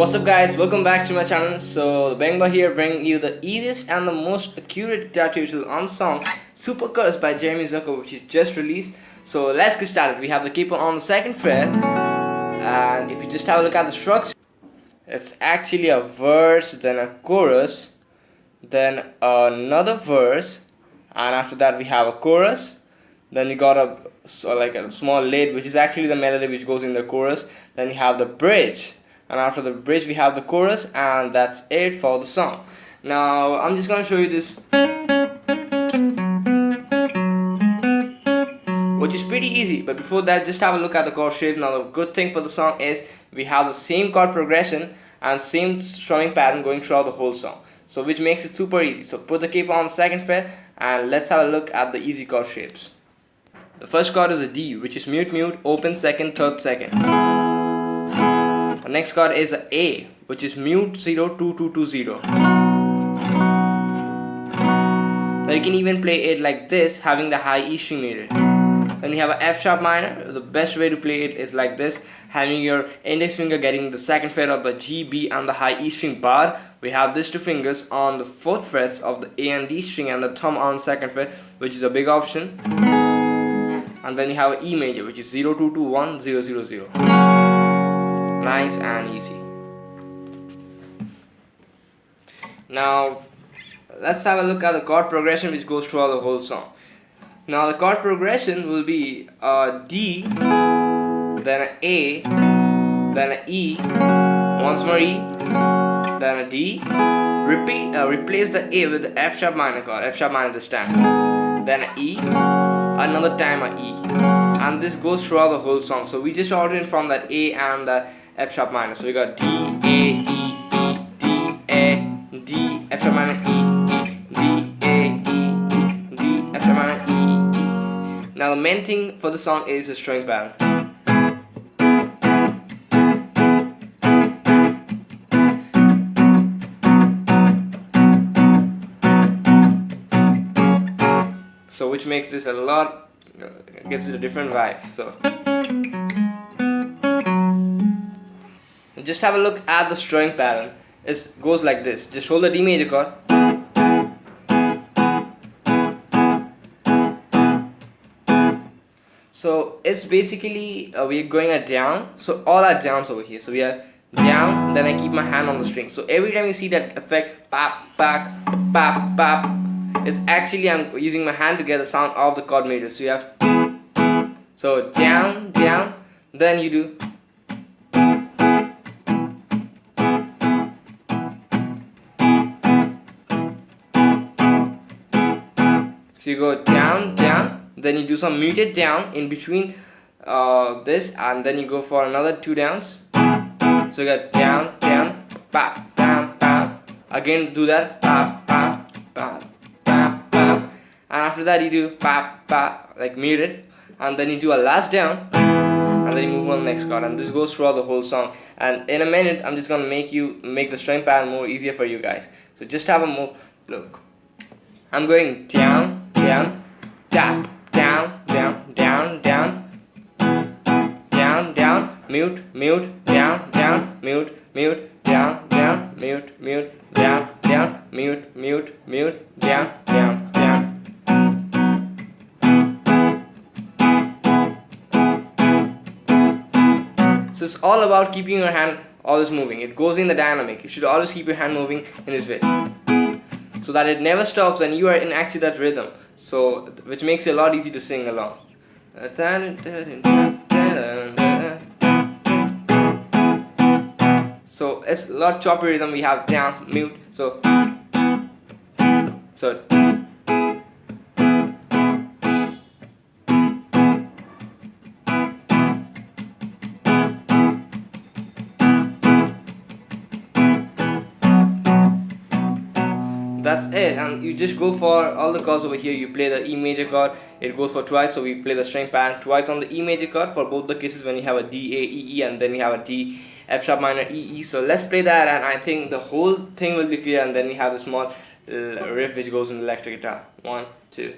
What's up guys, welcome back to my channel. So Bangba here bringing you the easiest and the most accurate guitar tutorial on the song Supercuts by Jeremy Zucker, which is just released. So let's get started. We have the capo on the second fret, and if you just have a look at the structure, it's actually a verse, then a chorus, then another verse, and after that we have a chorus. Then you got a small lead, which is actually the melody which goes in the chorus. Then you have the bridge, and after the bridge we have the chorus, and that's it for the song. Now I'm just gonna show you this, which is pretty easy, but before that just have a look at the chord shape. Now the good thing for the song is we have the same chord progression and same strumming pattern going throughout the whole song, so which makes it super easy. So put the capo on the second fret and let's have a look at the easy chord shapes. The first chord is a D, which is mute mute, open second, third second. The next chord is a A, which is mute 0 2 2 2 0. Now you can even play it like this, having the high E string muted. Then you have a F sharp minor. The best way to play it is like this, having your index finger getting the second fret of the G, B and the high E string bar. We have these two fingers on the fourth frets of the A and D string and the thumb on second fret, which is a big option. And then you have an E major, which is 0 2 2 1 0 0 0. Nice and easy. Now let's have a look at the chord progression which goes throughout the whole song. Now the chord progression will be a D, then an A, then an E, once more E, then a D. Replace the A with the F sharp minor chord, F sharp minor this time. Then an E, another time a E, and this goes throughout the whole song. So we just ordered from that A and the F sharp minor. So we got D, A, E, E, D, A, D, F sharp minor, E, D, A, E, D, F sharp minor, E. Now the main thing for the song is the string pattern. So which makes this a lot, gets it a different vibe. So just have a look at the string pattern. It goes like this. Just hold the D major chord, so it's basically we're going a down, so all our downs over here. So we are down, then I keep my hand on the string. So every time you see that effect, pop, pop, pop, pop, it's actually I'm using my hand to get the sound of the chord major. So you have, so down, down, then you do, so you go down, down, then you do some muted down in between this, and then you go for another two downs. So you got down, down, pop, down, pop. Again do that, pop, pop, pop, pop, pop. And after that you do pop, pop, like muted, and then you do a last down, and then you move on to the next chord, and this goes throughout the whole song. And in a minute I'm just gonna make the string pattern more easier for you guys. So just have a more look. I'm going down, down, tap, down, down, down, down, down, down, mute, mute, down, down, mute, mute, down, down, mute, mute, down, down, mute, mute, mute, down, down, down. So it's all about keeping your hand always moving. It goes in the dynamic. You should always keep your hand moving in this way, so that it never stops and you are in actually that rhythm, so which makes it a lot easier to sing along. So it's a lot choppy rhythm. We have down, mute, so that's it. And you just go for all the chords over here. You play the E major chord, it goes for twice, so we play the string pattern twice on the E major chord for both the cases when you have a D, A, E, E, and then you have a D, F sharp minor, E, E. So let's play that, and I think the whole thing will be clear. And then we have the small riff which goes in the electric guitar. 1 2.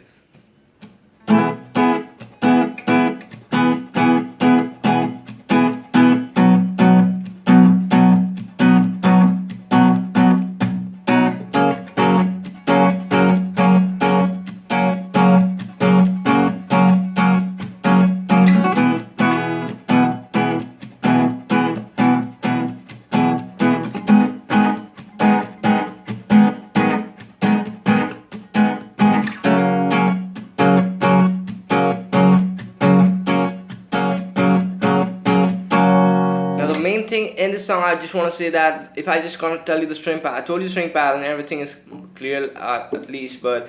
Now the main thing in this song, I just want to say that if I just gonna tell you the string pattern, I told you string pattern, everything is clear at least, but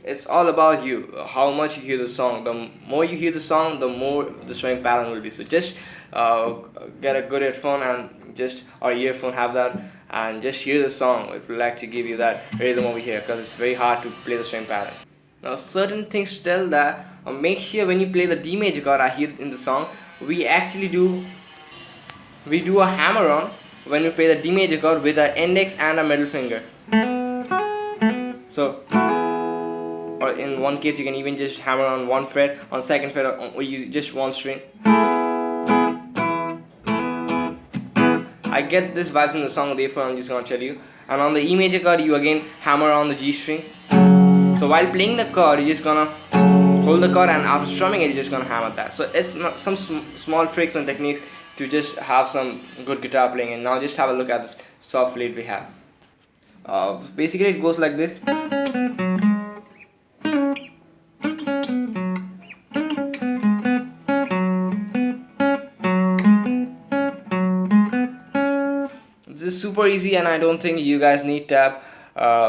it's all about you, how much you hear the song. The more you hear the song, the more the string pattern will be. So just get a good headphone and just, or earphone, have that, and just hear the song. It will actually give you that rhythm over here, because it's very hard to play the string pattern. Now certain things tell that make sure when you play the D major chord, I hear in the song, we actually do a hammer on when we play the D major chord with our index and our middle finger. So, or in one case you can even just hammer on one fret, on second fret, or use just one string. I get this vibes in the song, therefore I'm just gonna tell you. And on the E major chord, you again hammer on the G string. So while playing the chord, you're just gonna hold the chord, and after strumming it, you're just gonna hammer that. So it's some small tricks and techniques to just have some good guitar playing. And now just have a look at this soft lead we have. Basically it goes like this. This is super easy, and I don't think you guys need tab.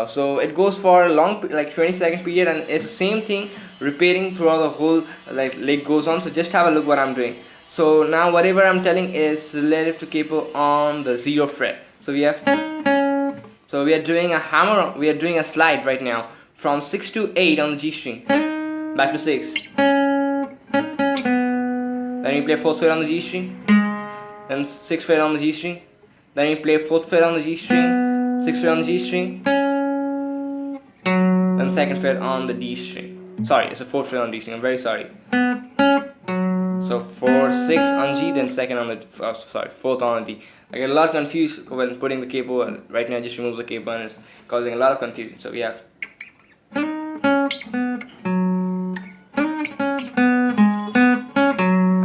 So it goes for a long, like 20-second period, and it's the same thing repeating throughout the whole leg goes on. So just have a look what I'm doing. So now whatever I'm telling is relative to capo on the 0th fret. So we are doing a hammer, we are doing a slide right now from 6 to 8 on the G string, back to 6. Then you play 4th fret on the G string, then 6th fret on the G string, then you play 4th fret on the G string, 6th fret on the G string, then 2nd fret on the D string. Sorry, it's a 4th fret on D string, I'm very sorry. So 4, 6 on G, then 2nd on the, 4th on the D. I get a lot confused when putting the capo, and right now I just remove the capo and it's causing a lot of confusion. So we have,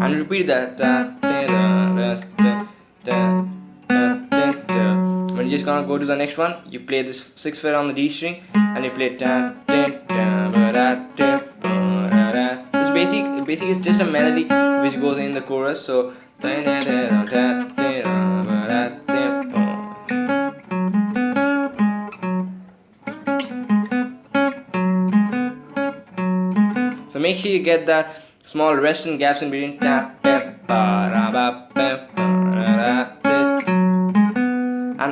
and repeat that. When you're just gonna go to the next one, you play this 6th fret on the D string, and you play Basically it's just a melody which goes in the chorus. So make sure you get that small rest and gaps in between.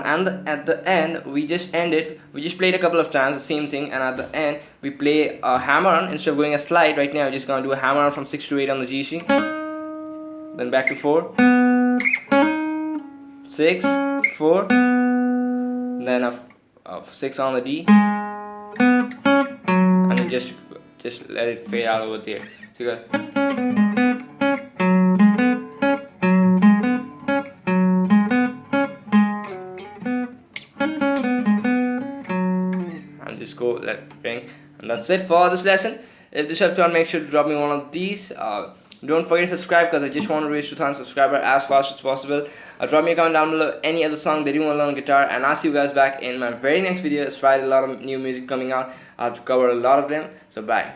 And at the end, we just end it. We just played a couple of times the same thing, and at the end we play a hammer on instead of going a slide. Right now we're just gonna do a hammer on from 6 to 8 on the G string, then back to 4, 6, 4, then a 6 on the D, and then just let it fade out over there. So you got, just go, let it ring, and that's it for this lesson. If this helped you out, make sure to drop me one of these. Don't forget to subscribe, because I just want to reach 2,000 subscribers as fast as possible. Drop me a comment down below any other song that you want to learn guitar, and I'll see you guys back in my very next video. It's Friday, a lot of new music coming out. I have to cover a lot of them, so bye.